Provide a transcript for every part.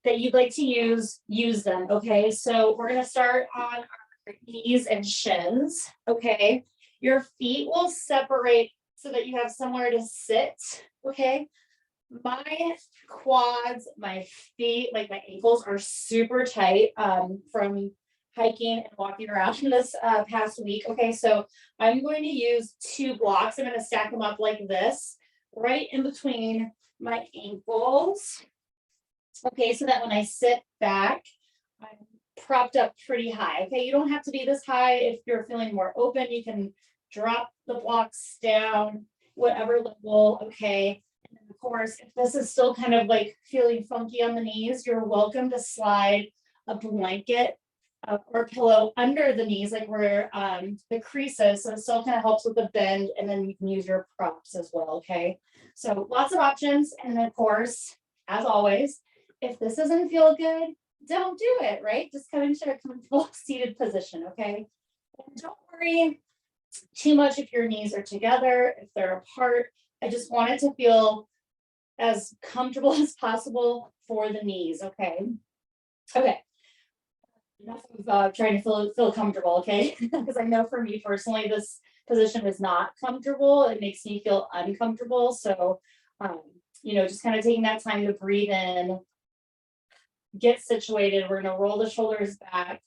that you'd like to use them. Okay, so we're going to start on our knees and shins. Okay, your feet will separate so that you have somewhere to sit. Okay, my quads, my feet, like my ankles are super tight from hiking and walking around this past week. Okay, so I'm going to use 2 blocks. I'm going to stack them up like this, right in between my ankles. Okay, so that when I sit back, I'm propped up pretty high. Okay, you don't have to be this high. If you're feeling more open, you can drop the blocks down, whatever level. Okay, and then of course, if this is still kind of like feeling funky on the knees, you're welcome to slide a blanket or pillow under the knees, like where the crease is. So it still kind of helps with the bend, and then you can use your props as well. Okay, so lots of options. And then of course, as always, if this doesn't feel good, don't do it, right? Just come into a comfortable seated position, okay? And don't worry too much if your knees are together, if they're apart. I just want it to feel as comfortable as possible for the knees, okay? Okay. Enough of trying to feel comfortable, okay? Because I know for me personally, this position is not comfortable. It makes me feel uncomfortable. So, just kind of taking that time to breathe in, get situated. We're going to roll the shoulders back,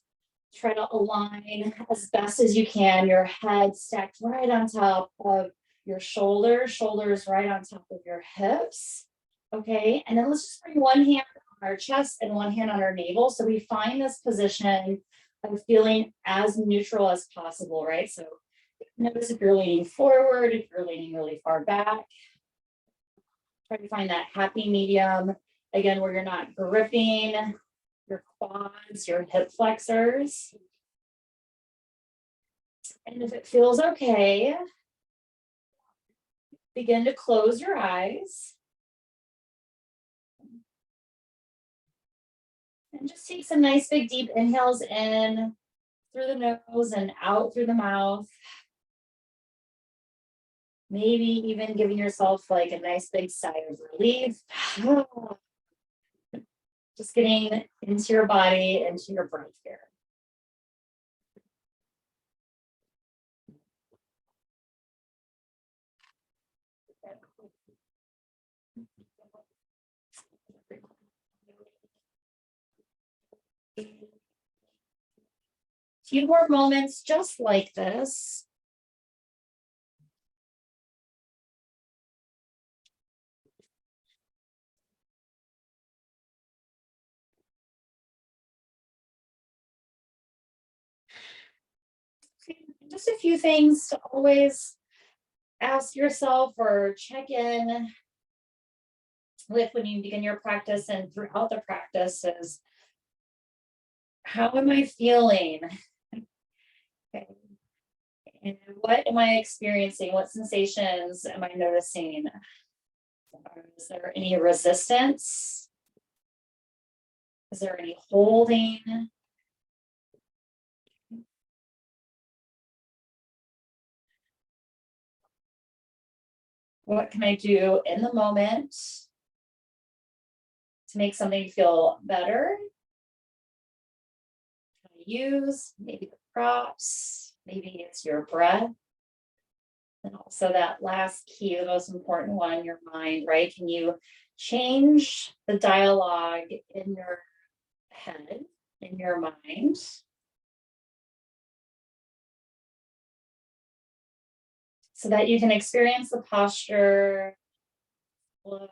try to align as best as you can. Your head stacked right on top of your shoulders right on top of your hips. Okay, and then let's just bring one hand on our chest and one hand on our navel. So we find this position of feeling as neutral as possible, right? So notice if you're leaning forward, if you're leaning really far back. Try to find that happy medium. Again, where you're not gripping your quads, your hip flexors. And if it feels okay, begin to close your eyes. And just take some nice big deep inhales in through the nose and out through the mouth. Maybe even giving yourself like a nice big sigh of relief. Just getting into your body, into your breath here. Few more moments just like this. Just a few things to always ask yourself or check in with when you begin your practice and throughout the practice is, how am I feeling? Okay. And what am I experiencing? What sensations am I noticing? Is there any resistance? Is there any holding? What can I do in the moment to make something feel better? Can I use maybe the props? Maybe it's your breath. And also that last key, the most important one, your mind, right? Can you change the dialogue in your head, in your mind? So that you can experience the posture, flow,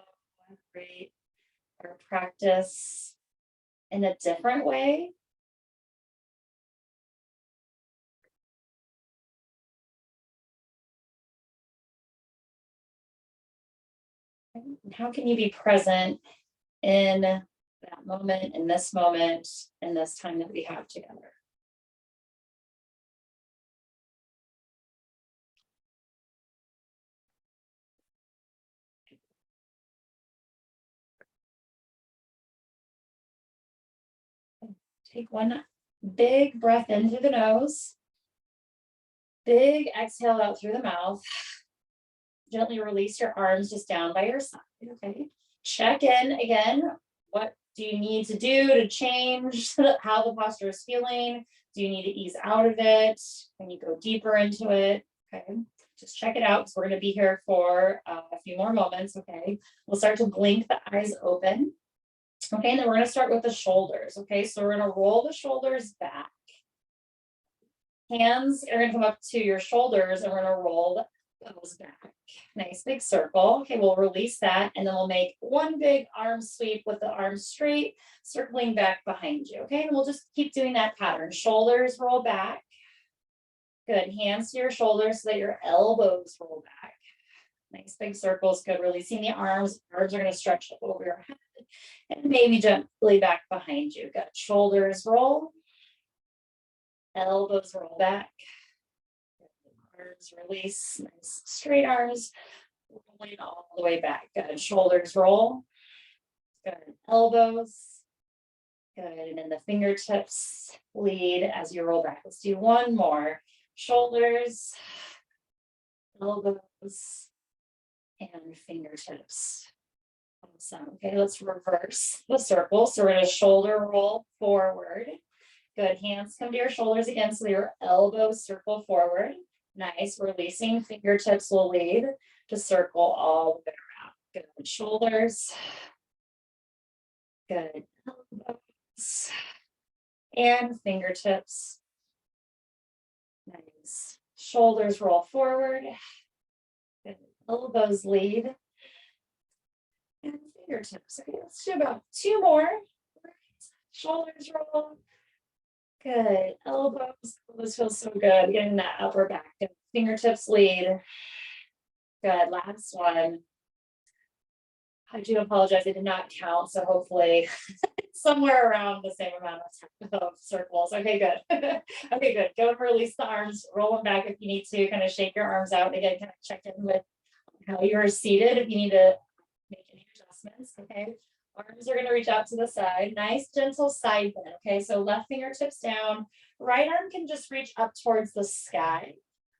right, or practice in a different way. How can you be present in that moment, in this time that we have together? Take one big breath in through the nose. Big exhale out through the mouth. Gently release your arms just down by your side. Okay. Check in again. What do you need to do to change how the posture is feeling? Do you need to ease out of it? Can you go deeper into it? Okay, just check it out because we're going to be here for a few more moments. Okay, we'll start to blink the eyes open. Okay, and then we're going to start with the shoulders. Okay, so we're going to roll the shoulders back. Hands are going to come up to your shoulders and we're going to roll those back. Nice big circle. Okay, we'll release that and then we'll make one big arm sweep with the arms straight, circling back behind you. Okay, and we'll just keep doing that pattern. Shoulders roll back. Good. Hands to your shoulders so that your elbows roll back. Nice big circles. Good. Releasing the arms. Arms are going to stretch over your head and maybe gently back behind you. Good. Shoulders roll. Elbows roll back. Arms release. Nice straight arms rolling all the way back. Good. Shoulders roll. Good. Elbows. Good. And then the fingertips lead as you roll back. Let's do one more. Shoulders, elbows, and fingertips. Awesome. Okay, let's reverse the circle. So we're going to shoulder roll forward. Good. Hands come to your shoulders again, so your elbows circle forward. Nice. Releasing. Fingertips will lead to circle all the way around. Good. Shoulders. Good. Elbows. And fingertips. Nice. Shoulders roll forward. Good. Elbows lead. And fingertips. Okay, let's do about two more. Shoulders roll. Good. Elbows. This feels so good. Getting that upper back. Good. Fingertips lead. Good. Last one. I do apologize. I did not count. So hopefully it's somewhere around the same amount of circles. Okay, good. Okay, good. Go and release the arms. Roll them back if you need to. Kind of shake your arms out. Again, kind of check in with how you're seated if you need to make any adjustments. Okay. Arms are going to reach out to the side. Nice, gentle side bend. Okay, so left fingertips down. Right arm can just reach up towards the sky.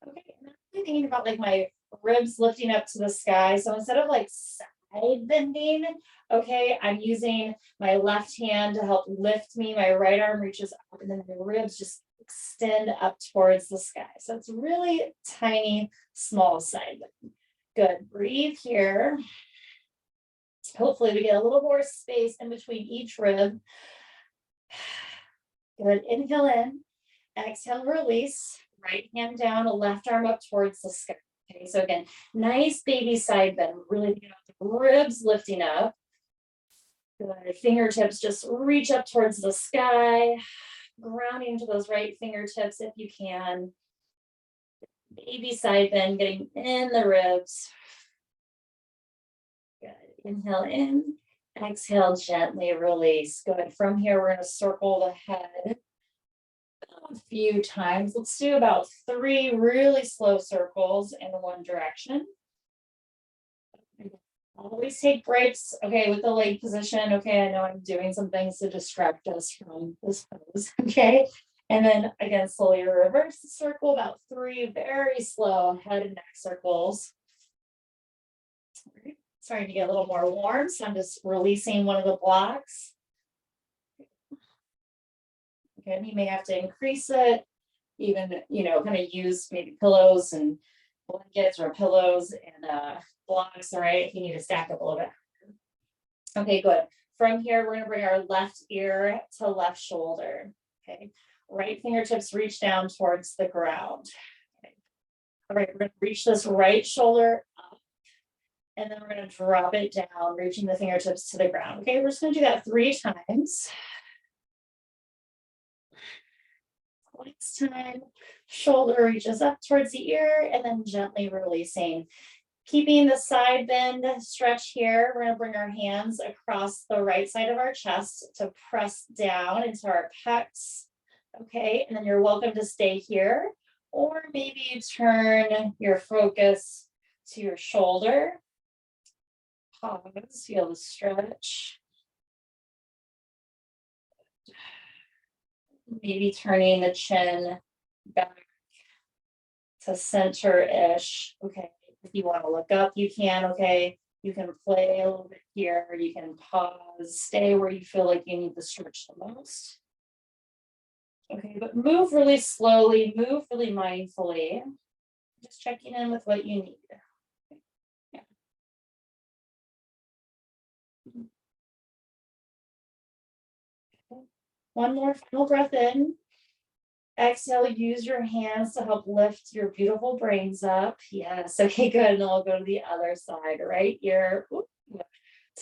Okay, and I'm really thinking about like my ribs lifting up to the sky. So instead of like side bending, okay, I'm using my left hand to help lift me. My right arm reaches up and then my ribs just extend up towards the sky. So it's really tiny, small side bend. Good. Breathe here. Hopefully we get a little more space in between each rib. Good. Inhale in. Exhale, release. Right hand down, left arm up towards the sky. Okay, so again, nice baby side bend. Really get the ribs lifting up. Good. Fingertips just reach up towards the sky. Grounding to those right fingertips if you can. Baby side bend, getting in the ribs. Good. Inhale in. Exhale, gently release. Good. From here, we're going to circle the head a few times. Let's do about 3 really slow circles in one direction. Always take breaks, okay, with the leg position. Okay, I know I'm doing some things to distract us from this pose, okay? And then again, slowly reverse the circle, about 3 very slow head and neck circles. Starting to get a little more warm, so I'm just releasing one of the blocks. Okay, and you may have to increase it, even, kind of use maybe pillows and blankets or pillows and blocks, all right, if you need to stack up a little bit. Okay, good. From here, we're going to bring our left ear to left shoulder. Okay, right fingertips reach down towards the ground. Okay. All right, we're going to reach this right shoulder up, and then we're going to drop it down, reaching the fingertips to the ground. Okay, we're just going to do that 3 times. Next time, shoulder reaches up towards the ear and then gently releasing. Keeping the side bend stretch here, we're going to bring our hands across the right side of our chest to press down into our pecs. Okay, and then you're welcome to stay here, or maybe you turn your focus to your shoulder. Pause, feel the stretch. Maybe turning the chin back to center-ish. Okay, if you want to look up, you can, okay? You can play a little bit here, you can pause, stay where you feel like you need the stretch the most. Okay, but move really slowly, move really mindfully. Just checking in with what you need. Yeah. Okay. One more final breath in. Exhale, use your hands to help lift your beautiful brains up. Yes, okay, good. And then we'll go to the other side, right ear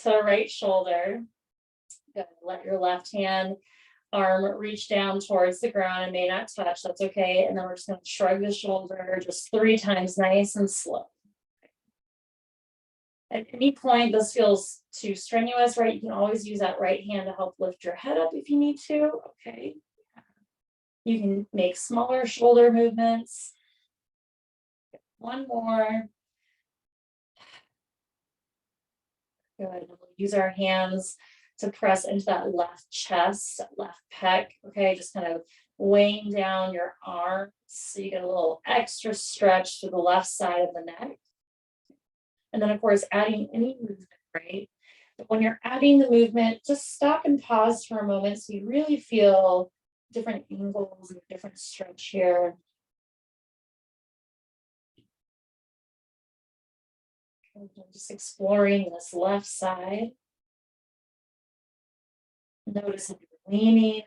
to right shoulder. Good. Let your left hand arm reach down towards the ground and may not touch. That's okay. And then we're just going to shrug the shoulder just 3 times, nice and slow. At any point this feels too strenuous, right? You can always use that right hand to help lift your head up if you need to. Okay. You can make smaller shoulder movements. One more. Good. We'll use our hands to press into that left chest, left pec. Okay, just kind of weighing down your arms so you get a little extra stretch to the left side of the neck. And then, of course, adding any movement, right? But when you're adding the movement, just stop and pause for a moment so you really feel different angles and different stretch here. Just exploring this left side. Notice if you're leaning.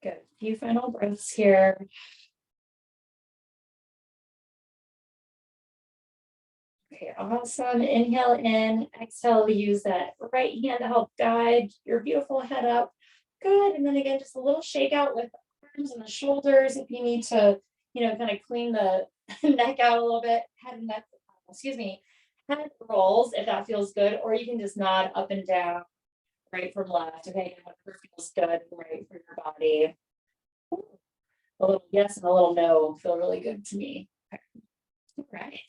Good. A few final breaths here. Okay, awesome. Inhale in, exhale, use that right hand to help guide your beautiful head up. Good. And then again, just a little shake out with the arms and the shoulders if you need to, kind of clean the neck out a little bit. Head rolls if that feels good, or you can just nod up and down, right from left. Okay, whatever feels good, right for your body. A little yes and a little no feel really good to me. Okay. All right.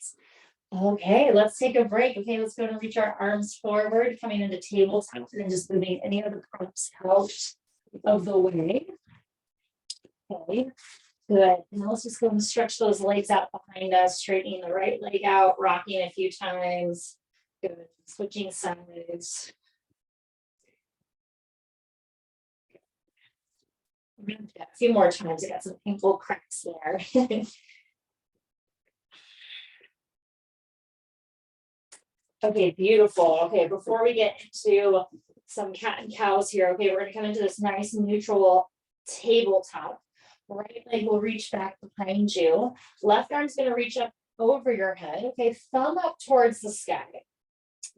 Okay, let's take a break. Okay, let's go and reach our arms forward, coming into tabletop, and then just moving any of the props out of the way. Okay, good. Now let's just go and stretch those legs out behind us, straightening the right leg out, rocking a few times. Good. Switching sides. A few more times. I got some painful cracks there. Okay, beautiful. Okay, before we get into some cat and cows here, okay, we're gonna come into this nice neutral tabletop. Right leg will reach back behind you. Left arm's gonna reach up over your head. Okay, thumb up towards the sky.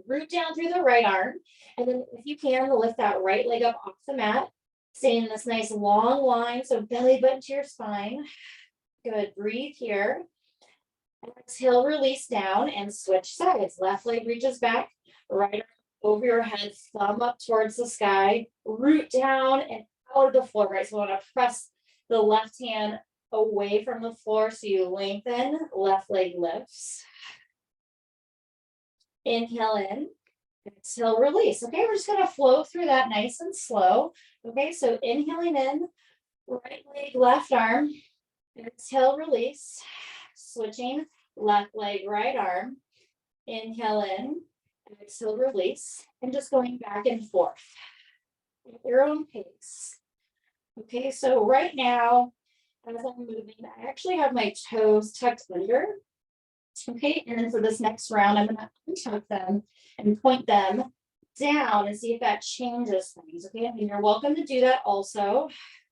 Root down through the right arm. And then if you can, lift that right leg up off the mat. Staying in this nice long line, so belly button to your spine. Good, breathe here. Exhale, release down and switch sides. Left leg reaches back, right arm over your head, thumb up towards the sky, root down and out of the floor, right? So we want to press the left hand away from the floor so you lengthen, left leg lifts. Inhale in, exhale, release. Okay, we're just going to flow through that nice and slow. Okay, so inhaling in, right leg, left arm, exhale, release, switching. Left leg, right arm. Inhale in, exhale, release, and just going back and forth at your own pace. Okay, so right now, as I'm moving, I actually have my toes tucked under. Okay, and then for this next round, I'm going to untuck them and point them down and see if that changes things. Okay, I mean, you're welcome to do that also,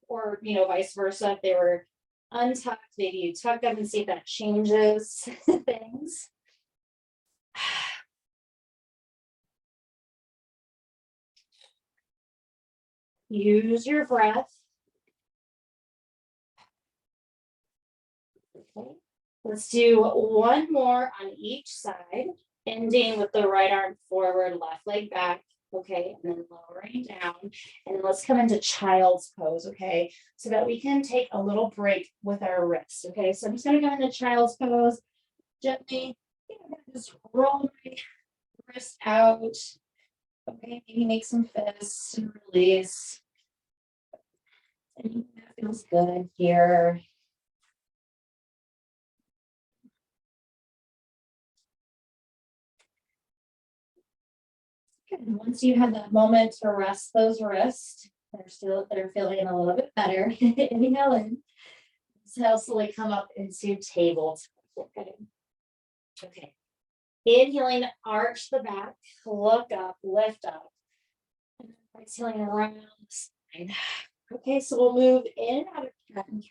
or vice versa. If they were untucked, maybe you tuck them and see if that changes things. Use your breath. Okay. Let's do one more on each side, ending with the right arm forward, left leg back. Okay, and then lowering down, and let's come into child's pose. Okay, so that we can take a little break with our wrist. Okay, so I'm just going to go into child's pose gently. Just roll my wrist out, Okay, maybe make some fists and release. And that feels good here. And once you have that moment to rest those wrists, they're feeling a little bit better. Inhale in. Exhale, slowly come up into tabletop. Okay. Okay. Inhaling, arch the back, look up, lift up. And exhaling around the spine. Okay, so we'll move in and out of cat and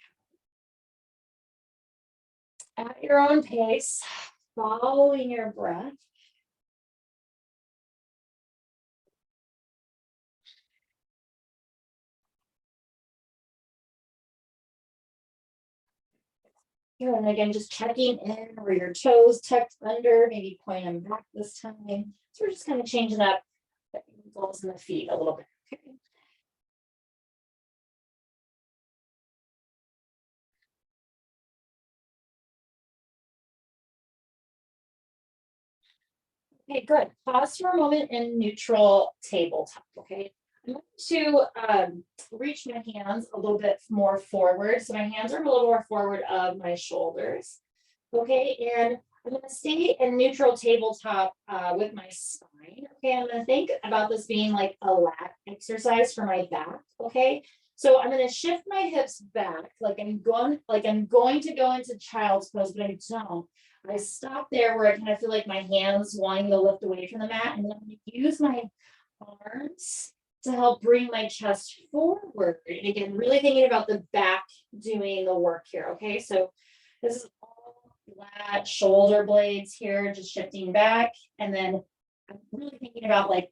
cow. At your own pace, following your breath. Here, and again, just checking in where your toes tucked under, maybe point them back this time. So we're just kind of changing up the ankles and the feet a little bit. Okay. Okay, good. Pause for a moment in neutral tabletop. Okay. I'm going to reach my hands a little bit more forward. So my hands are a little more forward of my shoulders. Okay, and I'm going to stay in neutral tabletop with my spine. Okay, I'm going to think about this being like a lat exercise for my back. Okay, so I'm going to shift my hips back, like I'm going to go into child's pose, but I don't. I stop there where I kind of feel like my hands wanting to lift away from the mat, and then I'm going to use my arms to help bring my chest forward. And again, really thinking about the back doing the work here. Okay, so this is all flat shoulder blades here, just shifting back. And then I'm really thinking about like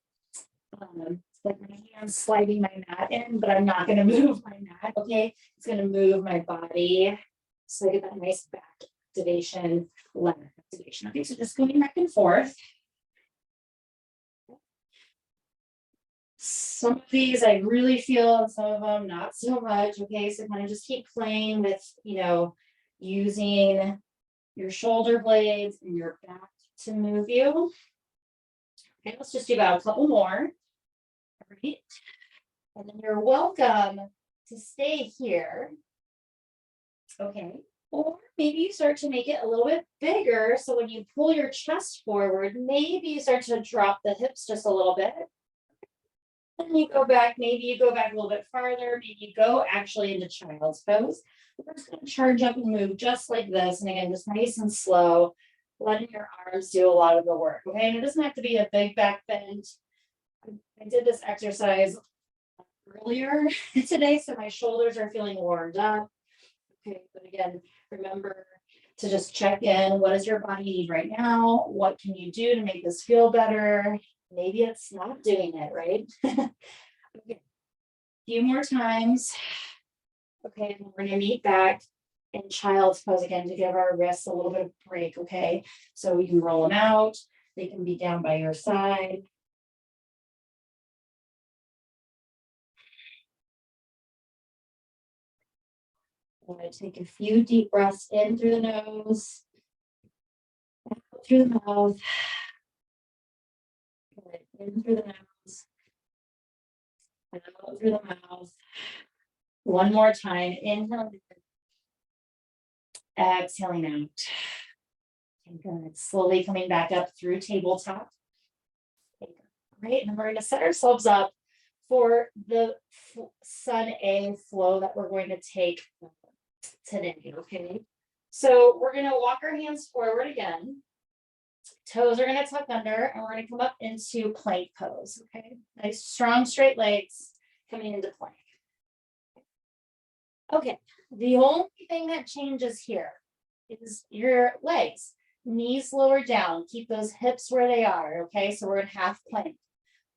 my hands sliding my mat in, but I'm not going to move my mat. Okay, it's going to move my body. So I get that nice back activation, leg activation. Okay, so just going back and forth. Some of these I really feel, and some of them not so much. Okay, so kind of just keep playing with, using your shoulder blades and your back to move you. Okay, let's just do about a couple more. All right. And then you're welcome to stay here. Okay. Or maybe you start to make it a little bit bigger. So when you pull your chest forward, maybe you start to drop the hips just a little bit. And you go back, maybe you go back a little bit farther, maybe you go actually into child's pose. We're just going to charge up and move just like this. And again, just nice and slow, letting your arms do a lot of the work. Okay, and it doesn't have to be a big back bend. I did this exercise earlier today, so my shoulders are feeling warmed up. Okay, but again, remember to just check in. What does your body need right now? What can you do to make this feel better? Maybe it's not doing it, right? Okay. A few more times. Okay, and we're gonna meet back in child's pose again to give our wrists a little bit of break. Okay, so you can roll them out. They can be down by your side. I'm gonna take a few deep breaths in through the nose, out through the mouth. In through the nose, and out through the mouth. One more time. Inhale, exhaling out. Okay, good. Slowly coming back up through tabletop. Okay, great. And we're going to set ourselves up for the Sun A flow that we're going to take today. Okay. So we're going to walk our hands forward again. Toes are going to tuck under, and we're going to come up into plank pose. Okay. Nice, strong, straight legs coming into plank. Okay. The only thing that changes here is your legs. Knees lower down. Keep those hips where they are. Okay. So we're in half plank.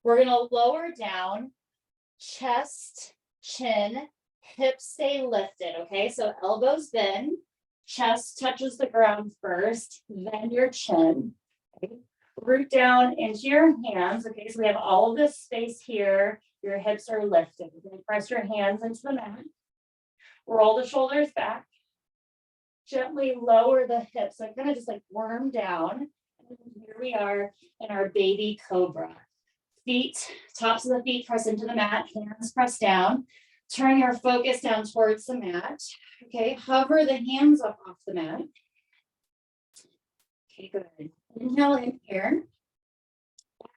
We're going to lower down, chest, chin, hips stay lifted. Okay. So elbows bend, chest touches the ground first, then your chin. Okay. Root down into your hands. Okay. So we have all of this space here. Your hips are lifted. You're going to press your hands into the mat. Roll the shoulders back. Gently lower the hips. So kind of just like worm down. And here we are in our baby cobra. Feet, tops of the feet press into the mat, hands press down. Turn your focus down towards the mat. Okay, hover the hands up off the mat. Okay, good. Inhale in here.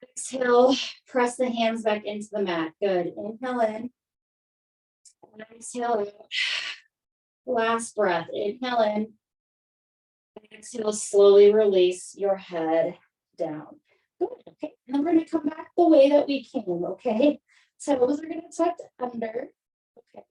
Exhale, press the hands back into the mat. Good. Inhale in. Exhale out. Last breath. Inhale in. Exhale, slowly release your head down. Good. Okay. And then we're going to come back the way that we came. Okay. Toes are going to tuck under. Okay.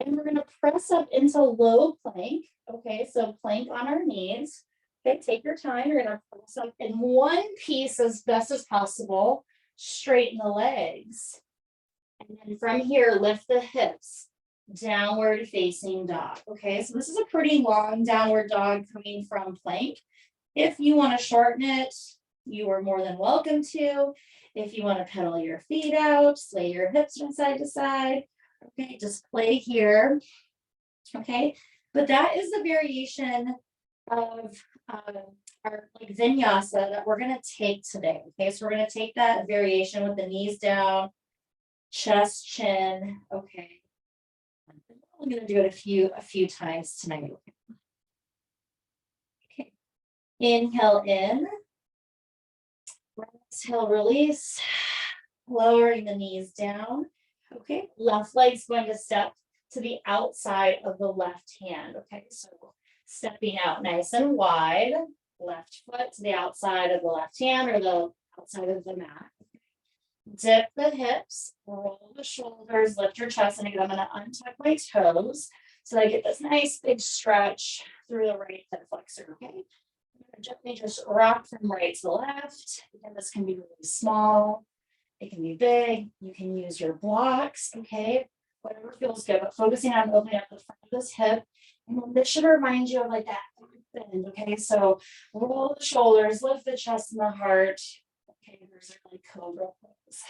And we're going to press up into low plank. Okay. So plank on our knees. Okay. Take your time. You're going to press up in one piece as best as possible. Straighten the legs. And then from here, lift the hips. Downward facing dog. Okay, so this is a pretty long downward dog coming from plank. If you want to shorten it, you are more than welcome to. If you want to pedal your feet out, sway your hips from side to side. Okay, just play here. Okay, but that is the variation of our like vinyasa that we're going to take today. Okay, so we're going to take that variation with the knees down, chest, chin. Okay. I'm going to do it a few times tonight. Okay. Inhale in. Exhale, release. Lowering the knees down. Okay. Left leg's going to step to the outside of the left hand. Okay. So stepping out nice and wide. Left foot to the outside of the left hand or the outside of the mat. Dip the hips, roll the shoulders, lift your chest, and again, I'm going to untuck my toes so I get this nice big stretch through the right hip flexor, okay? Gently just rock from right to left. Again, this can be really small. It can be big. You can use your blocks, okay? Whatever feels good, but focusing on opening up the front of this hip. And then this should remind you of like that bend, okay? So roll the shoulders, lift the chest and the heart. Okay, there's a like cobra pose.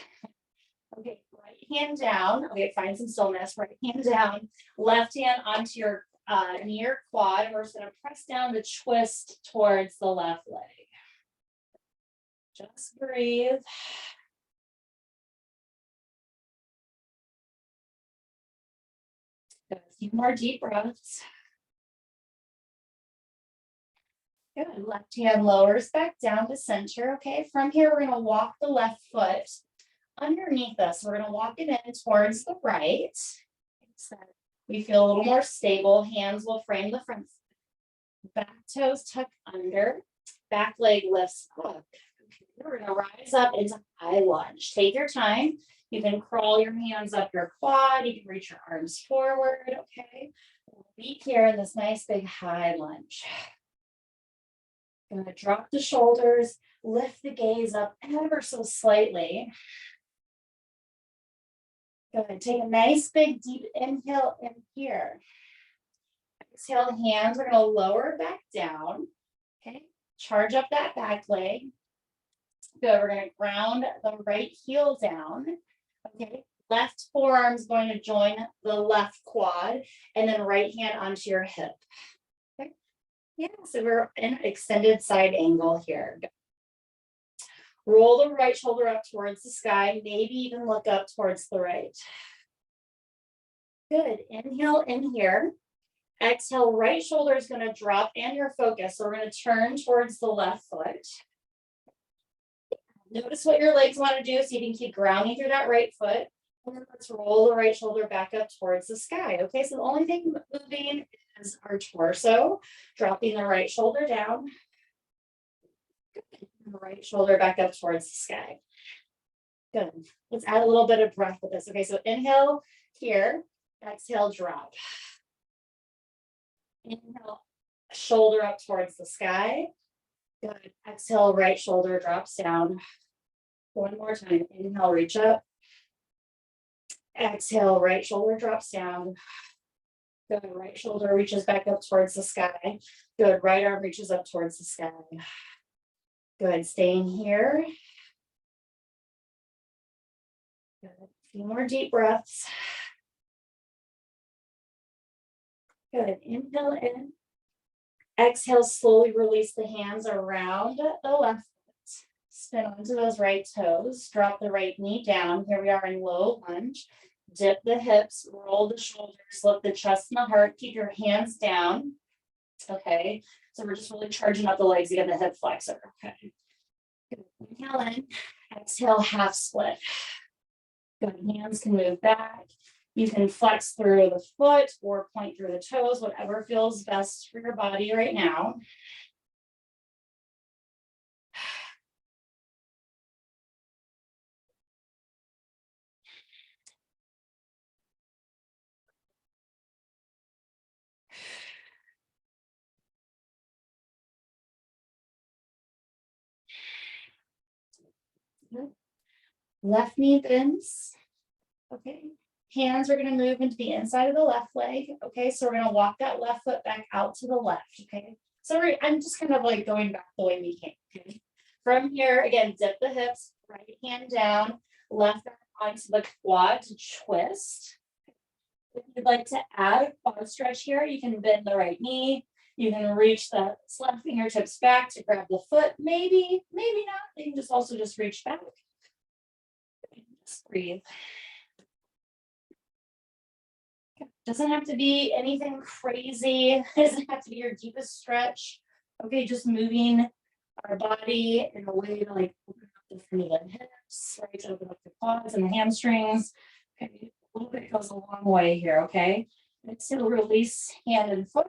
Okay, right hand down. Okay, find some stillness. Right hand down. Left hand onto your knee or quad. And we're just going to press down to twist towards the left leg. Just breathe. A few more deep breaths. Good. Left hand lowers back down to center. Okay, from here, we're going to walk the left foot underneath us. We're going to walk it in towards the right. So we feel a little more stable. Hands will frame the front. Back toes tuck under. Back leg lifts up. Okay, we're going to rise up into high lunge. Take your time. You can crawl your hands up your quad. You can reach your arms forward. Okay. Be here in this nice big high lunge. I'm going to drop the shoulders, lift the gaze up ever so slightly. Good. Take a nice big deep inhale in here. Exhale, hands are going to lower back down. Okay. Charge up that back leg. Good. We're going to ground the right heel down. Okay. Left forearm is going to join the left quad and then right hand onto your hip. Okay. Yeah. So we're in extended side angle here. Good. Roll the right shoulder up towards the sky, maybe even look up towards the right. Good. Inhale in here. Exhale, right shoulder is going to drop and your focus. So we're going to turn towards the left foot. Notice what your legs want to do so you can keep grounding through that right foot. And then let's roll the right shoulder back up towards the sky. Okay, so the only thing moving is our torso, dropping the right shoulder down. Good. The right shoulder back up towards the sky. Good. Let's add a little bit of breath with this. Okay, so inhale here, exhale, drop. Inhale, shoulder up towards the sky. Good. Exhale, right shoulder drops down. One more time. Inhale, reach up. Exhale, right shoulder drops down. Good. Right shoulder reaches back up towards the sky. Good. Right arm reaches up towards the sky. Good. Staying here. Good. A few more deep breaths. Good. Inhale in. Exhale, slowly release the hands around the left foot. spin onto those right toes, drop the right knee down. Here we are in low lunge. Dip the hips, roll the shoulders, lift the chest and the heart, keep your hands down. Okay, so we're just really charging up the legs again, the hip flexor. Okay. Inhale in, exhale, half split. Good, hands can move back. You can flex through the foot or point through the toes, whatever feels best for your body right now. Left knee bends. Okay. Hands are going to move into the inside of the left leg. Okay. So we're going to walk that left foot back out to the left. Okay. So I'm just kind of like going back the way we came. Okay. From here, again, dip the hips, right hand down, left arm onto the quad to twist. If you'd like to add a quad stretch here, you can bend the right knee. You can reach the left fingertips back to grab the foot. Maybe, maybe not. You can just also just reach back. Just breathe. Doesn't have to be anything crazy. Doesn't have to be your deepest stretch. Okay, just moving our body in a way to like open up the front of the hips, right? To open up the quads and the hamstrings. Okay, a little bit goes a long way here. Okay, next to release hand and foot.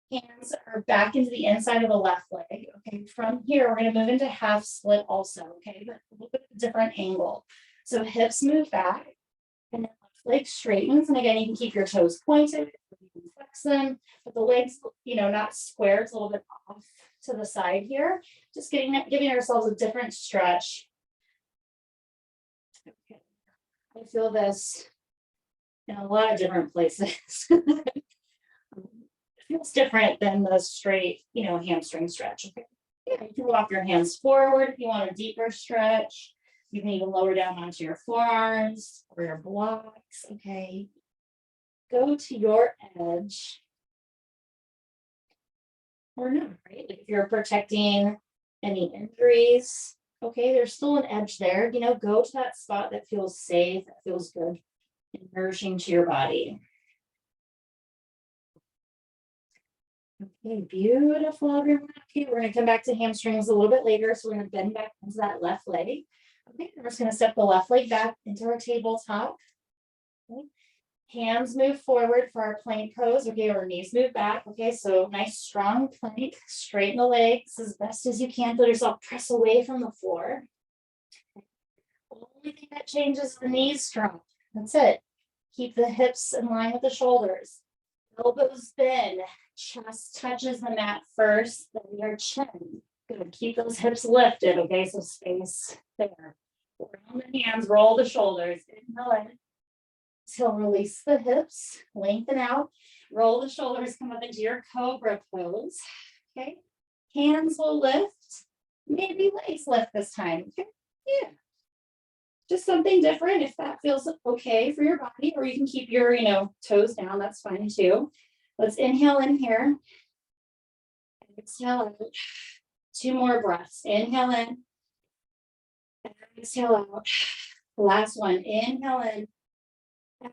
Hands are back into the inside of the left leg. Okay, from here we're going to move into half split also. Okay, but a little bit different angle. So hips move back and then left leg straightens. And again, you can keep your toes pointed, you can flex them, but the legs, not square. It's a little bit off to the side here. Just giving ourselves a different stretch. Okay. I feel this in a lot of different places. It feels different than the straight, hamstring stretch. Okay. Yeah, you can walk your hands forward if you want a deeper stretch. You can even lower down onto your forearms or your blocks. Okay. Go to your edge. Or not, right? Like if you're protecting any injuries, okay, there's still an edge there. Go to that spot that feels safe, that feels good and nourishing to your body. Okay, beautiful, everyone. Okay, we're going to come back to hamstrings a little bit later. So we're going to bend back into that left leg. Okay, we're just going to step the left leg back into our tabletop. Okay. Hands move forward for our plank pose. Okay, our knees move back. Okay, so nice strong plank. Straighten the legs as best as you can. Feel yourself press away from the floor. Only thing that changes is the knees strong. That's it. Keep the hips in line with the shoulders. Elbows bend. Chest touches the mat first, then your chin. Good. Keep those hips lifted. Okay, so space there. Round the hands, roll the shoulders. Inhale in. Exhale, release the hips, lengthen out, roll the shoulders, come up into your cobra pose. Okay, hands will lift, maybe legs lift this time. Okay, yeah, just something different if that feels okay for your body, or you can keep your toes down. That's fine too. Let's inhale in here. Exhale out. 2 more breaths. Inhale in. Exhale out. Last one. Inhale in.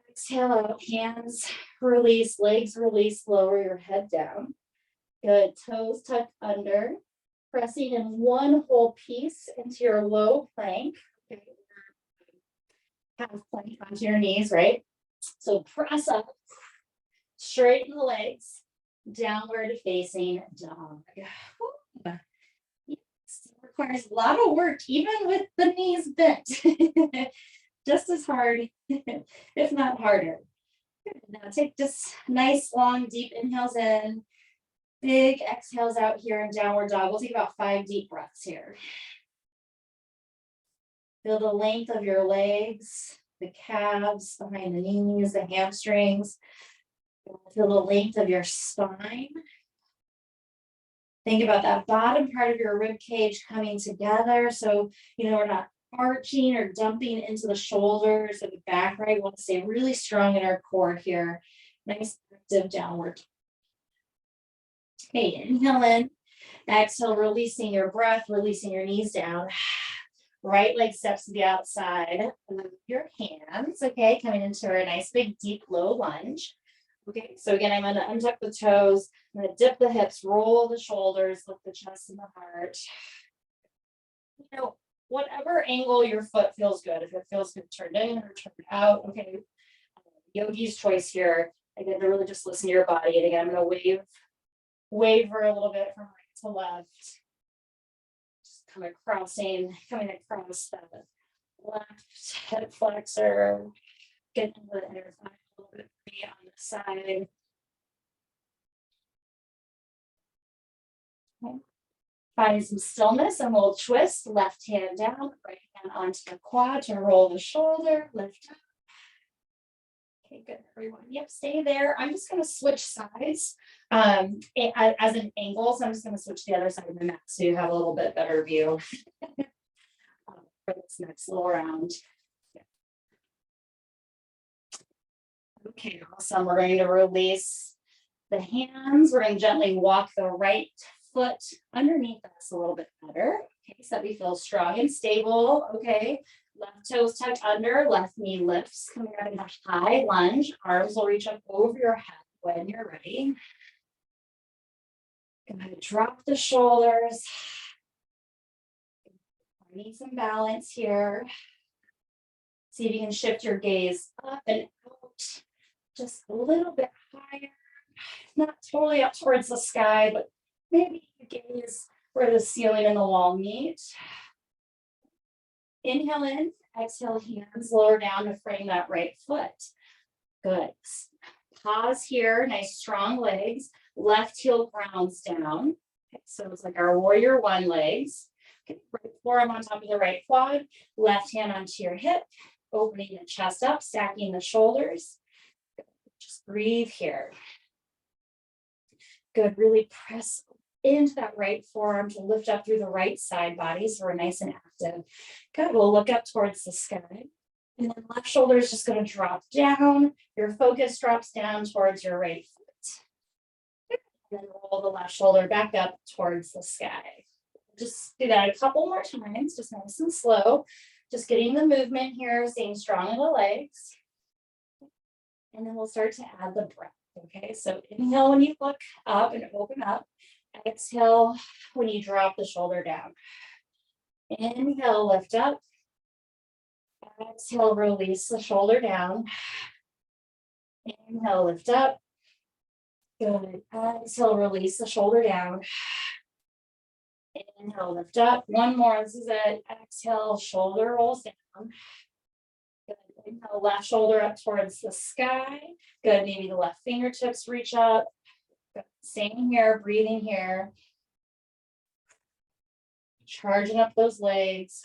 Exhale out, hands release, legs release, lower your head down. Good, toes tuck under, pressing in one whole piece into your low plank. Okay. Half plank onto your knees, right? So press up, straighten the legs, downward facing dog. Yes, requires a lot of work, even with the knees bent. Just as hard, if not harder. Good. Now take just nice, long, deep inhales in, big exhales out here in downward dog. We'll take about 5 deep breaths here. Feel the length of your legs, the calves, behind the knees, the hamstrings. Feel the length of your spine. Think about that bottom part of your rib cage coming together. So, we're not arching or dumping into the shoulders or the back, right? We want to stay really strong in our core here. Nice active downward. Okay, inhale in. Exhale, releasing your breath, releasing your knees down. Right leg steps to the outside. Move your hands, okay? Coming into a nice big deep low lunge. Okay, so again, I'm gonna untuck the toes. I'm gonna dip the hips, roll the shoulders, lift the chest and the heart. You know, whatever angle your foot feels good. If it feels good, turn in or turn out. Okay, yogi's choice here. Again, to really just listen to your body. And again, I'm gonna waver a little bit from right to left. Just kind of coming across the left hip flexor. Get into the inner thigh a little bit on the side. Okay. Find some stillness and we'll twist. Left hand down, right hand onto the quad to roll the shoulder, lift up. Okay, good, everyone. Yep, stay there. I'm just going to switch sides as an angle. So I'm just going to switch the other side of the mat so you have a little bit better view for this next little round. Okay, awesome. We're going to release the hands. We're going to gently walk the right foot underneath us a little bit better. Okay, so that we feel strong and stable. Okay, left toes tucked under, left knee lifts, coming out in a high lunge. Arms will reach up over your head when you're ready. Gonna drop the shoulders. Need some balance here. See if you can shift your gaze up and out just a little bit higher. Not totally up towards the sky, but maybe you gaze where the ceiling and the wall meet. Inhale in, exhale, hands lower down to frame that right foot. Good. Pause here, nice strong legs. Left heel grounds down. Okay, so it's like our warrior one legs. Okay, right forearm on top of the right quad. Left hand onto your hip. Opening the chest up, stacking the shoulders. Just breathe here. Good, really press into that right forearm to lift up through the right side body so we're nice and active. Good, we'll look up towards the sky. And then left shoulder is just going to drop down. Your focus drops down towards your right foot. And then roll the left shoulder back up towards the sky. Just do that a couple more times, just nice and slow. Just getting the movement here, staying strong in the legs. And then we'll start to add the breath. Okay, so inhale when you look up and open up. Exhale when you drop the shoulder down. Inhale, lift up. Exhale, release the shoulder down. Inhale, lift up. Good. Exhale, release the shoulder down. Inhale, lift up. One more. This is it. Exhale, shoulder rolls down. Good. Inhale, left shoulder up towards the sky. Good. Maybe the left fingertips reach up. Good. Staying here, breathing here. Charging up those legs.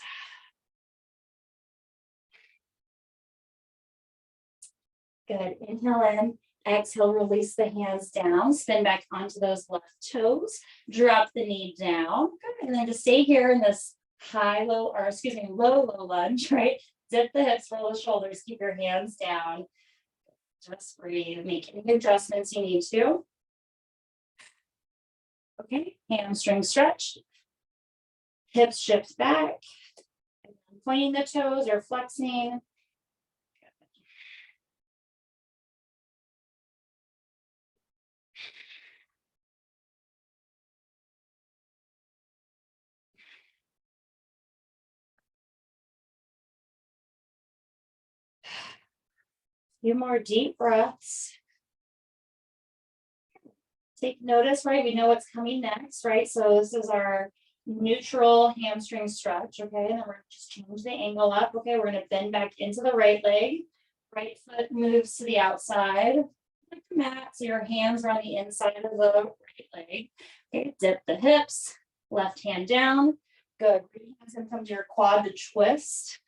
Good. Inhale in. Exhale, release the hands down. Spin back onto those left toes. Drop the knee down. Good. And then just stay here in this low lunge, right? Dip the hips, roll the shoulders, keep your hands down. Just breathe. Make any adjustments you need to. Okay. Hamstring stretch. Hips shift back. Pointing the toes or flexing. Few more deep breaths. Take notice, right? We know what's coming next, right? So this is our neutral hamstring stretch, okay? And then we're gonna just change the angle up, okay? We're gonna bend back into the right leg. Right foot moves to the outside, like the mat, so your hands are on the inside of the right leg. Okay, dip the hips, left hand down. Good. Right hand's gonna come to your quad to twist.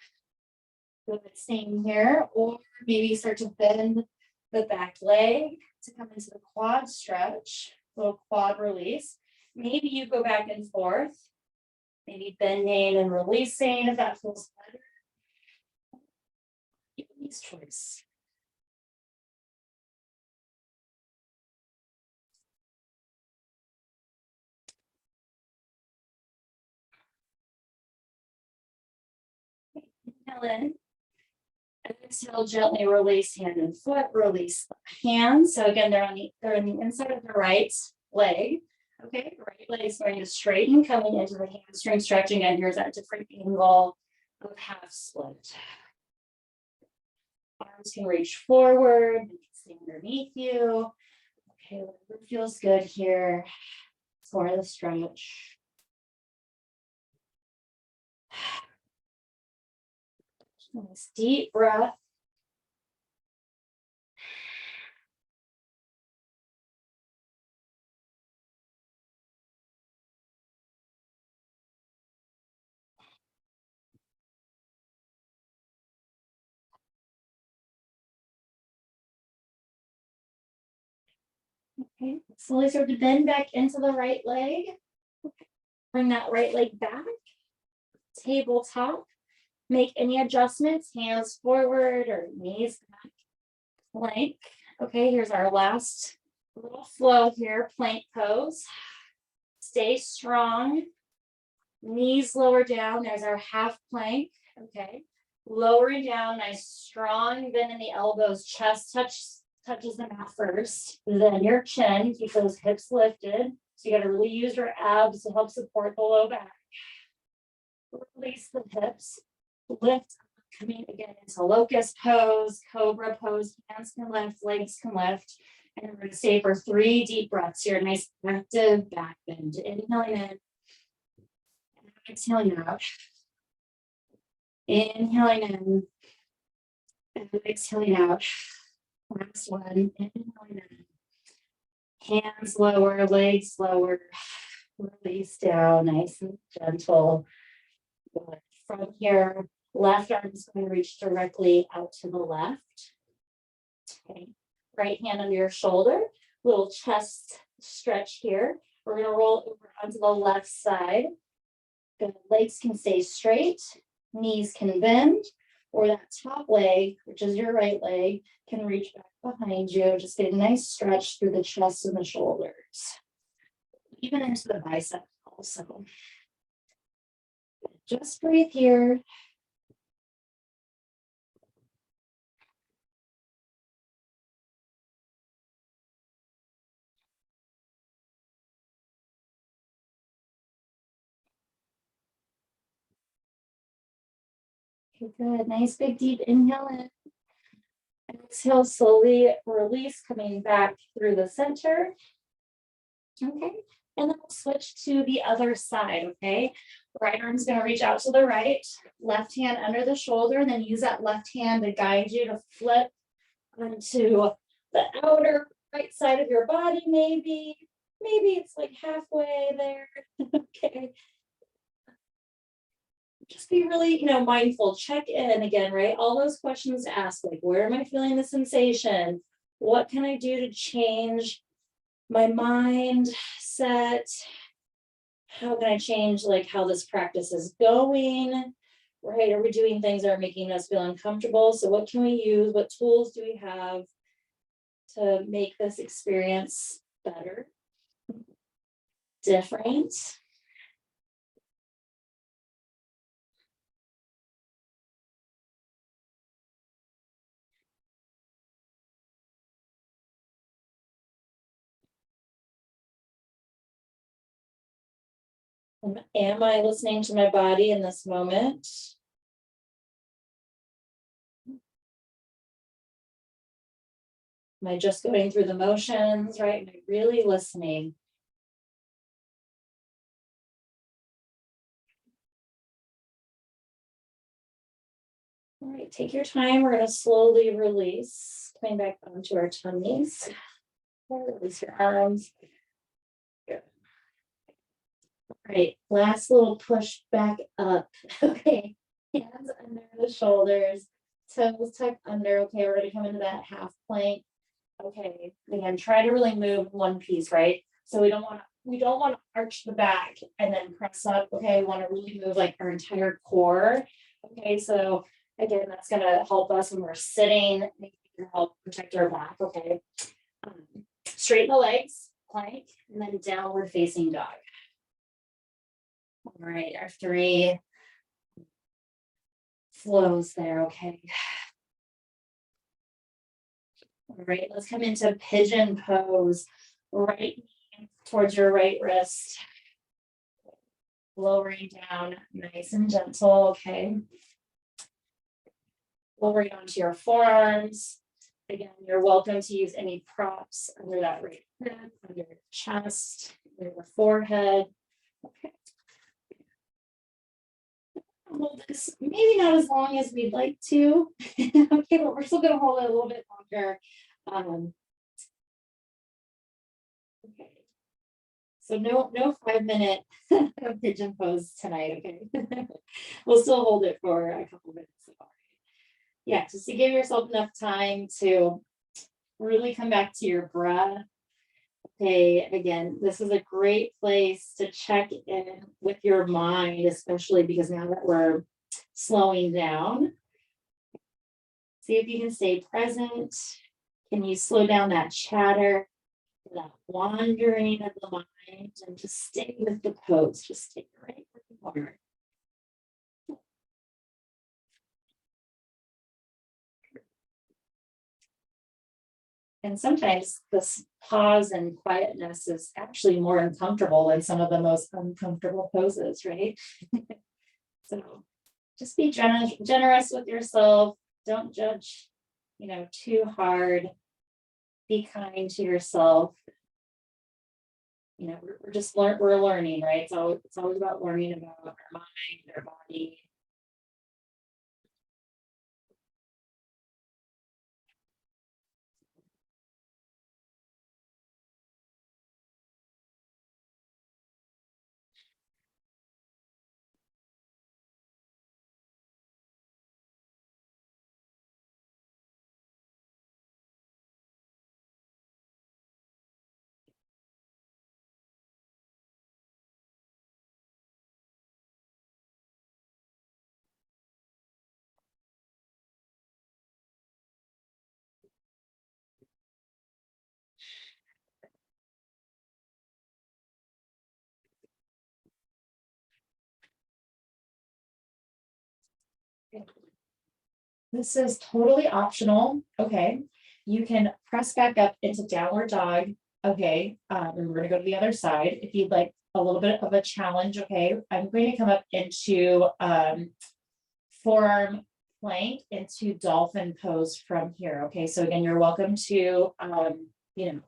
Good, staying here, or maybe start to bend the back leg to come into the quad stretch, little quad release. Maybe you go back and forth, maybe bending and releasing if that feels better. Yogi's choice. Inhale in. Exhale, gently release hand and foot, release the hands. So again, they're in the inside of the right leg. Okay, right leg is going to straighten, coming into the hamstring stretching, and here's that different angle of half split. Arms can reach forward, they can stay underneath you. Okay, whatever feels good here for the stretch. Nice deep breath. Okay, slowly start to bend back into the right leg. Bring that right leg back. Tabletop. Make any adjustments, hands forward or knees back. Plank. Okay, here's our last little flow here. Plank pose. Stay strong. Knees lower down. There's our half plank. Okay. Lowering down, nice strong bend in the elbows. Chest touches the mat first. Then your chin. Keep those hips lifted. So you got to really use your abs to help support the low back. Release the hips. Lift, coming again into locust pose, cobra pose. Hands can lift, legs can lift. And we're going to stay for 3 deep breaths here. Nice active back bend. Inhaling in. And exhaling out. Inhaling in. And exhaling out. Last one. Inhaling in. Hands lower, legs lower. Release down, nice and gentle. Good. From here, left arm is going to reach directly out to the left. Okay. Right hand under your shoulder. Little chest stretch here. We're going to roll over onto the left side. The legs can stay straight. Knees can bend. Or that top leg, which is your right leg, can reach back behind you. Just get a nice stretch through the chest and the shoulders. Even into the bicep also. Just breathe here. Okay, good. Nice big deep inhale in. Exhale, slowly release, coming back through the center. Okay, and then we'll switch to the other side, okay? Right arm's gonna reach out to the right, left hand under the shoulder, and then use that left hand to guide you to flip onto the outer right side of your body, maybe. Maybe it's like halfway there, okay? Just be really, mindful, check in again, right? All those questions to ask, like, where am I feeling the sensation? What can I do to change my mindset? How can I change like how this practice is going? Right? Are we doing things that are making us feel uncomfortable? So what can we use? What tools do we have to make this experience better? Different? Am I listening to my body in this moment? Am I just going through the motions, right? Am I really listening? All right, take your time. We're going to slowly release, coming back onto our tummies. Release your arms. Good. All right, last little push back up. Okay, hands under the shoulders, toes tucked under. Okay, we're going to come into that half plank. Okay, again, try to really move one piece, right? So we don't want to arch the back and then press up. Okay, we want to really move like our entire core. Okay, so again, that's going to help us when we're sitting, maybe help protect our back. Okay, straighten the legs, plank, and then downward facing dog. All right, our 3, flows there, okay? All right, let's come into pigeon pose. Right knee towards your right wrist. Lowering down, nice and gentle, okay? Lowering onto your forearms. Again, you're welcome to use any props under that right hip, under your chest, under your forehead. Okay. Hold this maybe not as long as we'd like to. Okay, but we're still gonna hold it a little bit longer. Okay. So no 5-minute pigeon pose tonight, okay? We'll still hold it for a couple minutes. Yeah, just to give yourself enough time to really come back to your breath. Okay, again, this is a great place to check in with your mind, especially because now that we're slowing down, see if you can stay present. Can you slow down that chatter, that wandering of the mind, and just stay with the pose, just stay right where you are. And sometimes this pause and quietness is actually more uncomfortable than some of the most uncomfortable poses, right? So just be generous with yourself. Don't judge, too hard. Be kind to yourself. We're just we're learning, right? So it's always about learning about our mind, our body. This is totally optional. Okay. You can press back up into downward dog. Okay. And we're going to go to the other side. If you'd like a little bit of a challenge. Okay. I'm going to come up into forearm plank into dolphin pose from here. Okay. So again, you're welcome to, do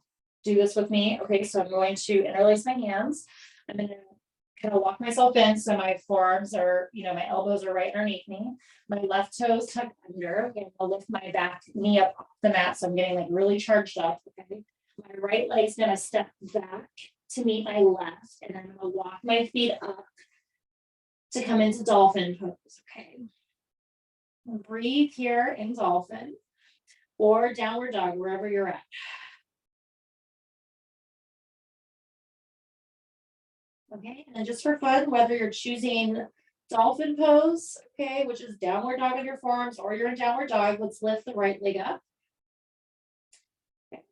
this with me. Okay. So I'm going to interlace my hands. I'm going to kind of walk myself in. So my forearms are, my elbows are right underneath me. My left toes tucked under. Okay, I'll lift my back knee up off the mat. So I'm getting like really charged up. Okay. My right leg's gonna step back to meet my left. And I'm gonna walk my feet up to come into dolphin pose. Okay. Breathe here in dolphin or downward dog, wherever you're at. Okay, and then just for fun, whether you're choosing dolphin pose, okay, which is downward dog on your forearms, or you're in downward dog, let's lift the right leg up. Okay.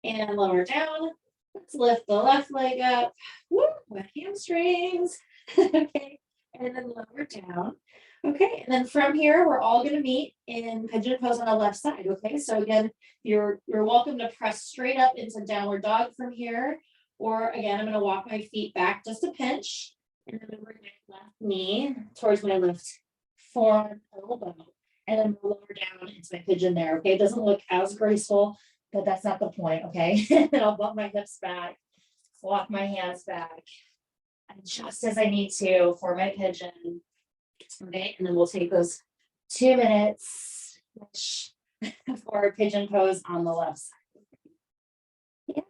And lower down. Let's lift the left leg up. Woo, with hamstrings. Okay, and then lower down. Okay, and then from here, we're all going to meet in pigeon pose on the left side. Okay, so again, you're welcome to press straight up into downward dog from here. Or again, I'm going to walk my feet back just a pinch. And then bring my left knee towards my left forearm elbow. And then lower down into my pigeon there. Okay, it doesn't look as graceful, but that's not the point. Okay, and I'll bump my hips back, walk my hands back, adjust as I need to for my pigeon. Okay, and then we'll take those 2 minutes for pigeon pose on the left side. Yeah.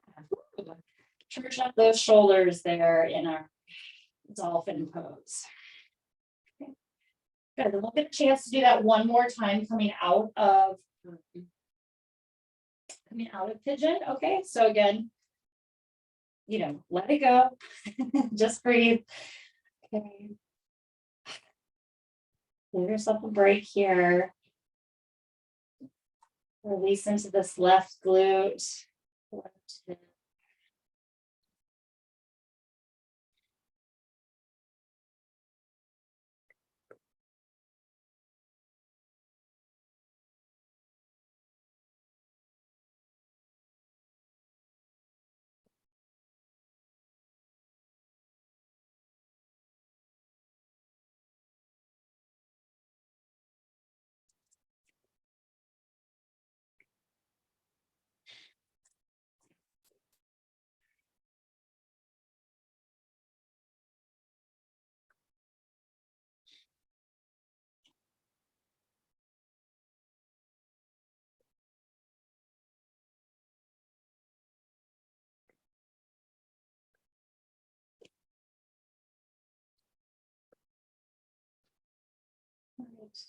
Charge up those shoulders there in our dolphin pose. Okay. Good. Then we'll get a chance to do that one more time coming out of pigeon. Okay. So again, let it go. Just breathe. Okay. Give yourself a break here. Release into this left glute. Left hip.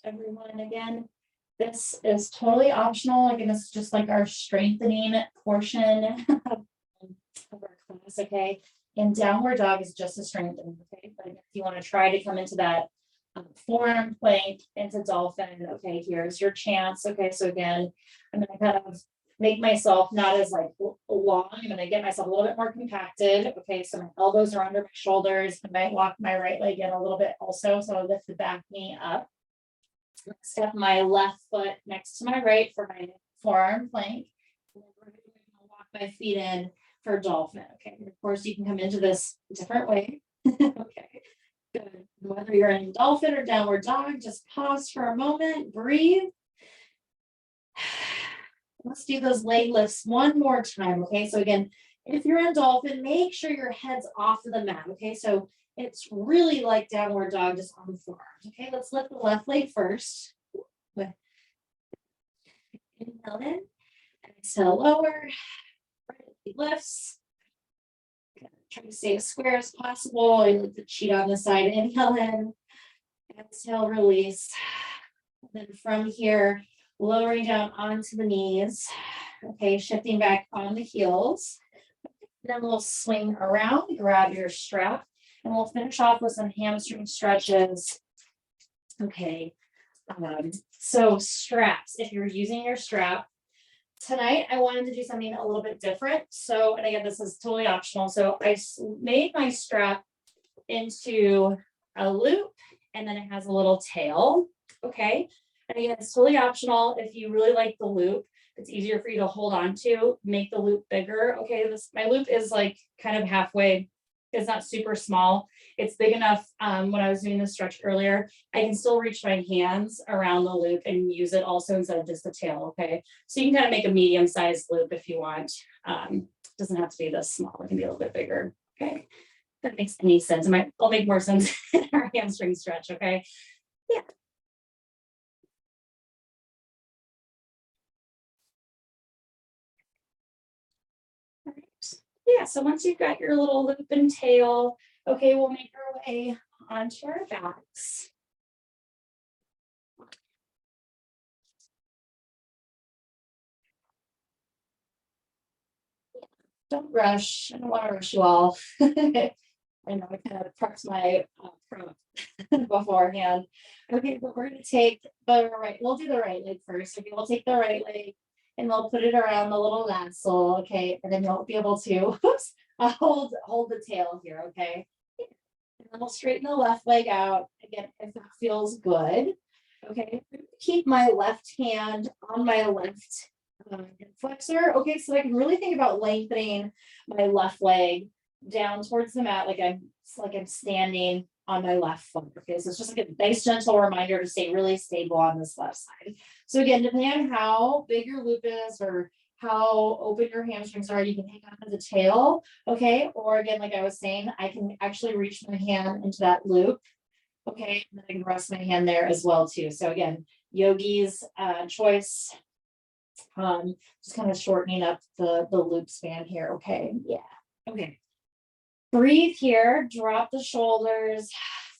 Everyone, again, this is totally optional. Again, this is just like our strengthening portion of our class, okay? And downward dog is just a strengthening, okay? But if you want to try to come into that forearm plank into dolphin, okay, here's your chance. Okay, so again, I'm going to kind of make myself not as like long. I'm going to get myself a little bit more compacted. Okay, so my elbows are under my shoulders. I might walk my right leg in a little bit also. So I'll lift the back knee up. Step my left foot next to my right for my forearm plank. And then we're going to walk my feet in for dolphin. Okay, and of course you can come into this a different way. Okay, good. Whether you're in dolphin or downward dog, just pause for a moment, breathe. Let's do those leg lifts one more time. Okay, so again, if you're in dolphin, make sure your head's off of the mat. Okay, so it's really like downward dog, just on the forearms. Okay, let's lift the left leg first. Inhale in, exhale lower, right lifts. Try to stay as square as possible. I like the cheat on the side. Inhale in, exhale, release. And then from here, lowering down onto the knees. Okay, shifting back on the heels. Then we'll swing around, grab your strap, and we'll finish off with some hamstring stretches. Okay, so straps, if you're using your strap, tonight I wanted to do something a little bit different. So, and again, this is totally optional. So I made my strap into a loop, and then it has a little tail. Okay, and again, it's totally optional. If you really like the loop, it's easier for you to hold on to, make the loop bigger. Okay, my loop is like kind of halfway. It's not super small. It's big enough. When I was doing the stretch earlier, I can still reach my hands around the loop and use it also instead of just the tail. Okay, so you can kind of make a medium-sized loop if you want. Doesn't have to be this small. It can be a little bit bigger. Okay, if that makes any sense. It'll make more sense in our hamstring stretch. Okay, yeah. All right. Yeah, so once you've got your little loop and tail, okay, we'll make our way onto our backs. Don't rush. I don't want to rush you all. I know I kind of prepped my prep beforehand. Okay, but we're going to take the right, we'll do the right leg first. Okay, we'll take the right leg and we'll put it around the little lasso. Okay, and then you'll be able to hold the tail here. Okay, and then we'll straighten the left leg out again if that feels good. Okay, keep my left hand on my left flexor. Okay, so I can really think about lengthening my left leg down towards the mat, like I'm standing on my left foot. Okay, so it's just like a nice gentle reminder to stay really stable on this left side. So again, depending on how big your loop is or how open your hamstrings are, you can hang on to the tail. Okay, or again, like I was saying, I can actually reach my hand into that loop. Okay, and then I can rest my hand there as well too. So again, yogi's choice. Just kind of shortening up the loop span here. Okay, yeah. Okay. Breathe here, drop the shoulders,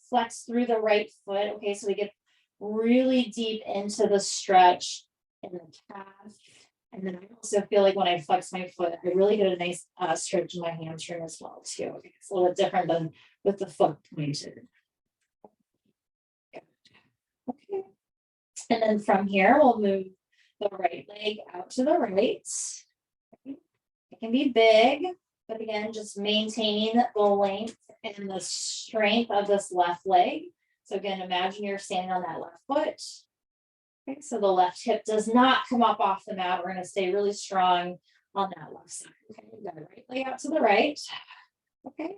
flex through the right foot. Okay, so we get really deep into the stretch in the calf. And then I also feel like when I flex my foot, I really get a nice stretch in my hamstring as well too. Okay, it's a little bit different than with the foot pointed. Okay, and then from here, we'll move the right leg out to the right. Okay. It can be big, but again, just maintaining the length and the strength of this left leg. So again, imagine you're standing on that left foot. Okay, so the left hip does not come up off the mat. We're going to stay really strong on that left side. Okay, we got the right leg out to the right. Okay,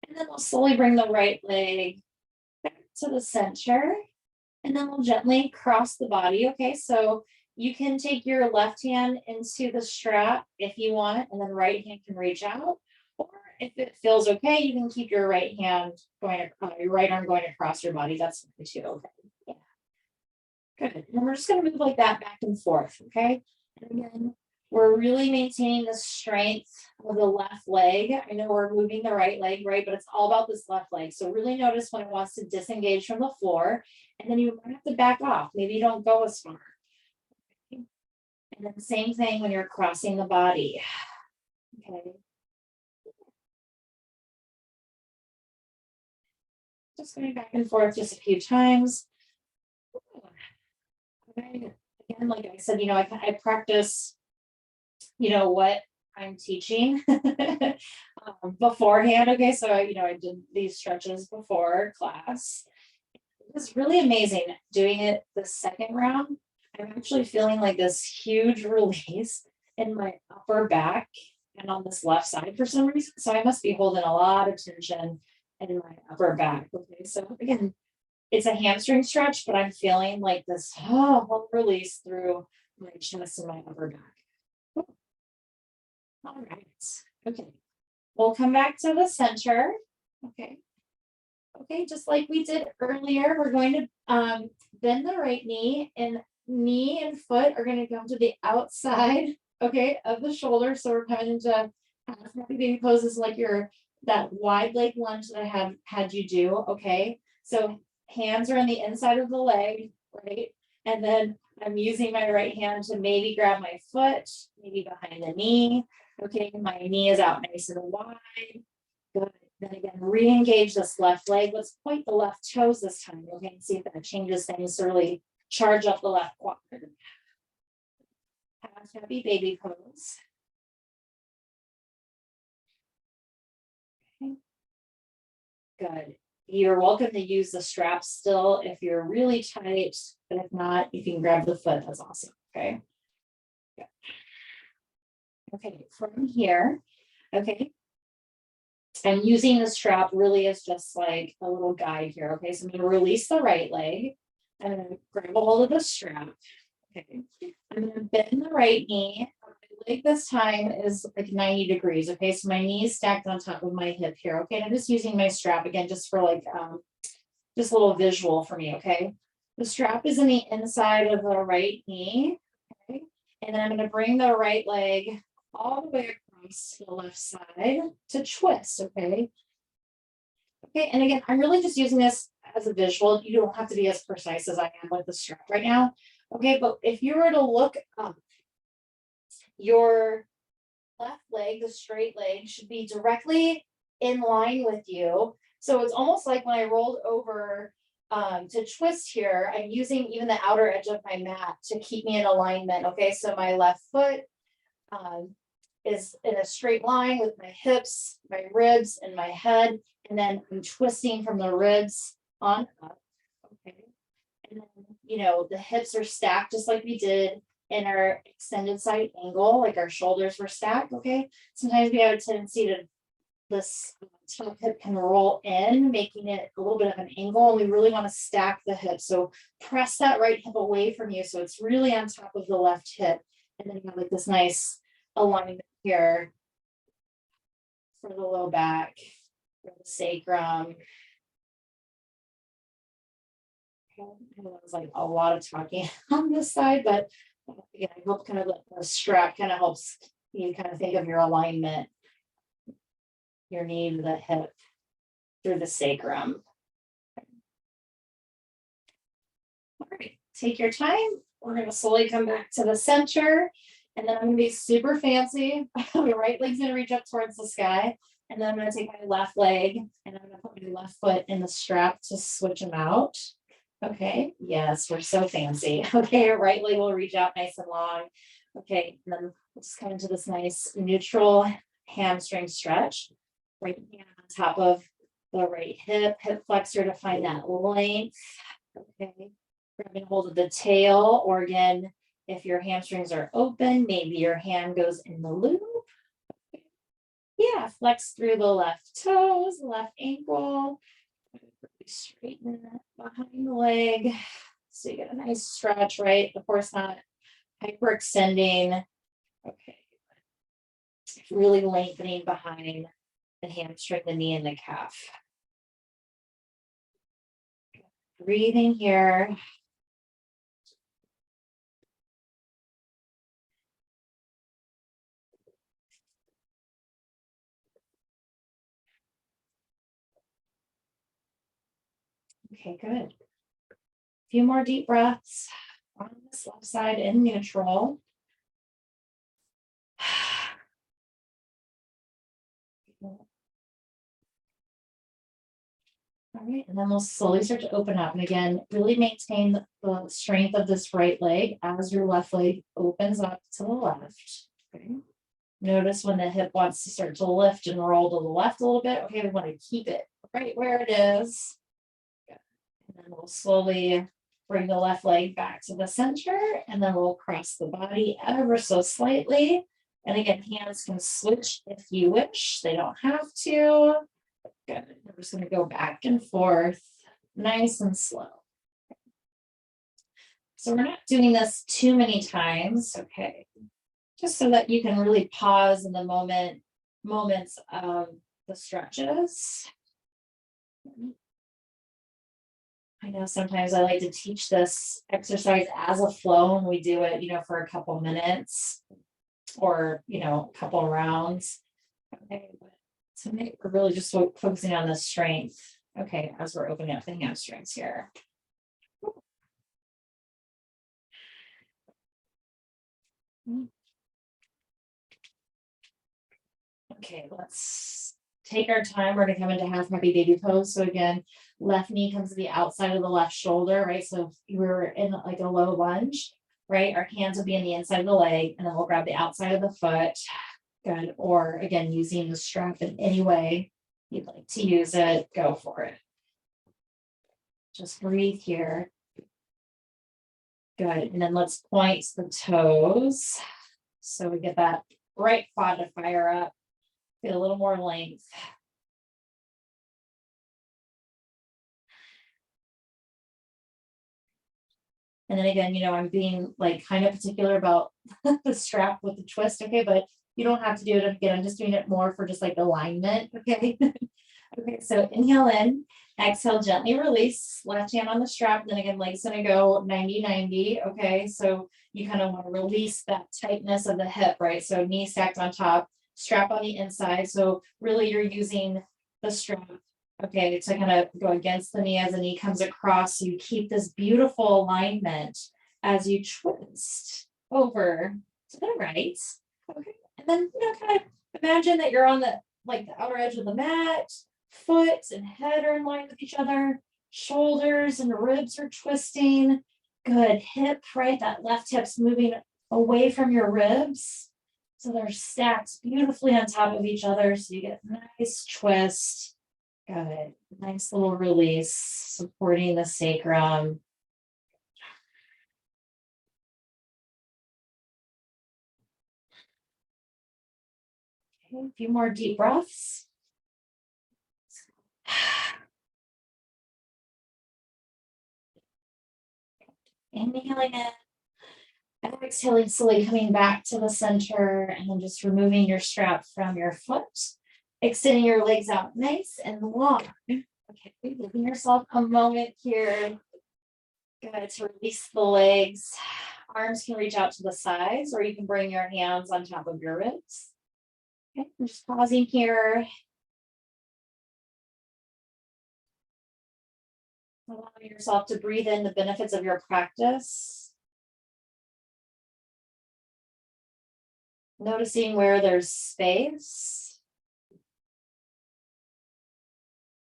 and then we'll slowly bring the right leg back to the center. And then we'll gently cross the body. Okay, so you can take your left hand into the strap if you want, and then right hand can reach out. Or if it feels okay, you can keep your right hand going, your right arm going across your body. That's fine too. Okay, yeah, good. And we're just going to move like that back and forth. Okay, and again, We're really maintaining the strength of the left leg. I know we're moving the right leg, right? But it's all about this left leg. So really notice when it wants to disengage from the floor, and then you might have to back off. Maybe you don't go as far. And then the same thing when you're crossing the body. Okay. Just going back and forth just a few times. Okay. Again, like I said, I practice, what I'm teaching beforehand. Okay, so I did these stretches before class. It was really amazing doing it the second round. I'm actually feeling like this huge release in my upper back and on this left side for some reason. So I must be holding a lot of tension in my upper back. Okay, so again, it's a hamstring stretch, but I'm feeling like this whole release through my chest and my upper back. All right. Okay. We'll come back to the center. Okay. Okay, just like we did earlier, we're going to bend the right knee, and foot are going to come to the outside, okay, of the shoulder. So we're coming into happy baby poses, like that wide leg lunge that I had you do. Okay, so hands are on the inside of the leg, right? And then I'm using my right hand to maybe grab my foot, maybe behind the knee. Okay, my knee is out nice and wide. Good. Then again, re-engage this left leg. Let's point the left toes this time. Okay, and see if that changes things to really charge up the left quad. Happy baby pose. Okay. Good. You're welcome to use the straps still if you're really tight, but if not, you can grab the foot. That's awesome. Okay. Good. Okay, from here, okay, I'm using the strap really as just like a little guide here. Okay, so I'm going to release the right leg. I'm going to grab a hold of the strap. Okay, I'm going to bend the right knee. My leg this time is like 90 degrees. Okay, so my knee is stacked on top of my hip here. Okay, and I'm just using my strap again, just for like just a little visual for me. Okay, the strap is in the inside of the right knee. Okay, and then I'm going to bring the right leg all the way across to the left side to twist. Okay. Okay, and again, I'm really just using this as a visual. You don't have to be as precise as I am with the strap right now. Okay, but if you were to look up, your left leg, the straight leg, should be directly in line with you. So it's almost like when I rolled over to twist here, I'm using even the outer edge of my mat to keep me in alignment. Okay, so my left foot is in a straight line with my hips, my ribs, and my head. And then I'm twisting from the ribs on up. Okay. And then, the hips are stacked just like we did in our extended side angle, like our shoulders were stacked. Okay. Sometimes we have a tendency to this top hip can roll in, making it a little bit of an angle. And we really want to stack the hip. So press that right hip away from you. So it's really on top of the left hip. And then you have like this nice alignment here for the low back, for the sacrum. Okay. That was like a lot of talking on this side, but again, I hope kind of the strap kind of helps you kind of think of your alignment, your knee to the hip through the sacrum. All right, take your time. We're going to slowly come back to the center, and then I'm going to be super fancy. My right leg's going to reach up towards the sky, and then I'm going to take my left leg and I'm going to put my left foot in the strap to switch them out. Okay, yes, we're so fancy. Okay, right leg will reach out nice and long. Okay, and then we'll just come into this nice neutral hamstring stretch. Right hand on top of the right hip flexor to find that length. Okay, grabbing hold of the tail, or again, if your hamstrings are open, maybe your hand goes in the loop. Yeah, flex through the left toes, left ankle. Straighten that behind the leg. So you get a nice stretch, right? Of course, not hyperextending. Okay. Really lengthening behind the hamstring, the knee, and the calf. Breathing here. Okay, good. A few more deep breaths on this left side in neutral. All right, and then we'll slowly start to open up. And again, really maintain the strength of this right leg as your left leg opens up to the left. Okay. Notice when the hip wants to start to lift and roll to the left a little bit. Okay, we want to keep it right where it is. Good. And then we'll slowly bring the left leg back to the center, and then we'll cross the body ever so slightly. And again, hands can switch if you wish. They don't have to. Good. We're just going to go back and forth, nice and slow. So we're not doing this too many times, okay? Just so that you can really pause in the moments of the stretches. I know sometimes I like to teach this exercise as a flow, and we do it, for a couple minutes or, a couple rounds. Okay, but tonight we're really just focusing on the strength. Okay, as we're opening up the hamstrings here. Okay, let's take our time. We're gonna come into half happy baby pose. So again, left knee comes to the outside of the left shoulder, right? So if we're in like a low lunge, right? Our hands will be on the inside of the leg, and then we'll grab the outside of the foot. Good. Or again, using the strap in any way you'd like to use it, go for it. Just breathe here. Good. And then let's point the toes. So we get that right quad to fire up. Get a little more length. And then again, I'm being like kind of particular about the strap with the twist, okay, but you don't have to do it again. I'm just doing it more for just like alignment, okay? Okay, so inhale in, exhale, gently release, left hand on the strap, then again, leg's gonna go 90-90, okay? So you kind of want to release that tightness of the hip, right? So knee stacked on top, strap on the inside. So really you're using the strap, okay, to kind of go against the knee as the knee comes across. So you keep this beautiful alignment as you twist over to the right, okay? And then, kind of imagine that you're on the outer edge of the mat. Foot and head are in line with each other. Shoulders and ribs are twisting. Good. Hip, right? That left hip's moving away from your ribs. So they're stacked beautifully on top of each other. So you get nice twist. Good. Nice little release, supporting the sacrum. Okay, a few more deep breaths. Inhaling in, exhaling, slowly coming back to the center, and then just removing your strap from your foot, extending your legs out nice and long. Okay, giving yourself a moment here. Good to release the legs. Arms can reach out to the sides, or you can bring your hands on top of your ribs. Okay, I'm just pausing here. Allowing yourself to breathe in the benefits of your practice. Noticing where there's space,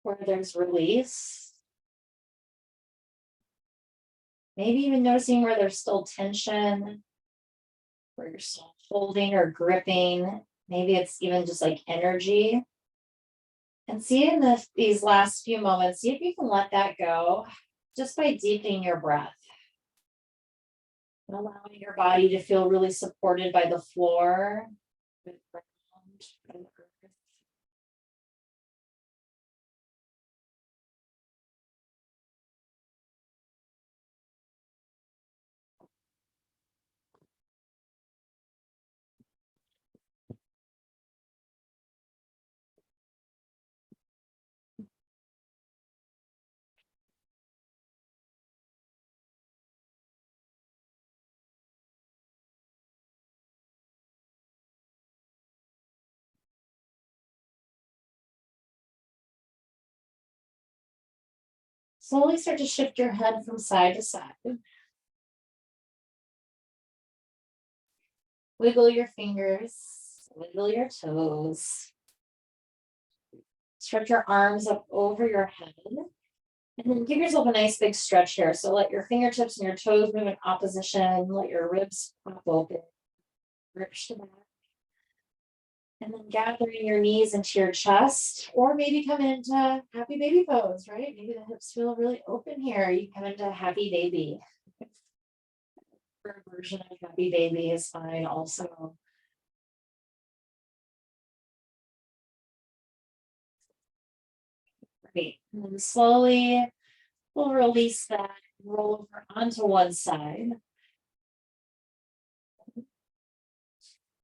where there's release. Maybe even noticing where there's still tension, where you're still holding or gripping. Maybe it's even just like energy. And see in these last few moments, see if you can let that go just by deepening your breath. And allowing your body to feel really supported by the floor, the ground, and the earth. Slowly start to shift your head from side to side. Wiggle your fingers, wiggle your toes. Stretch your arms up over your head. And then give yourself a nice big stretch here. So let your fingertips and your toes move in opposition. Let your ribs pop open. Ribs to back. And then gathering your knees into your chest, or maybe come into happy baby pose, right? Maybe the hips feel really open here. You come into happy baby. Or a version of happy baby is fine also. Great. And then slowly we'll release that, roll over onto one side.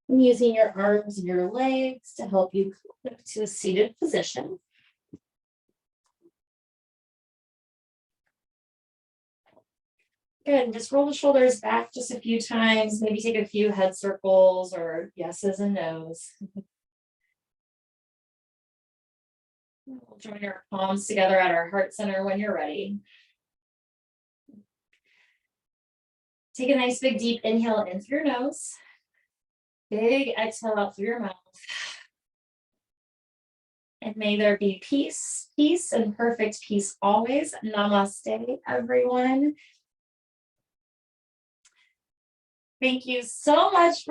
And using your arms and your legs to help you come to a seated position. Good, and just roll the shoulders back just a few times, maybe take a few head circles or yeses and nos. We'll join our palms together at our heart center when you're ready. Take a nice big deep inhale in through your nose. Big exhale out through your mouth. And may there be peace, peace, and perfect peace always. Namaste, everyone. Thank you so much for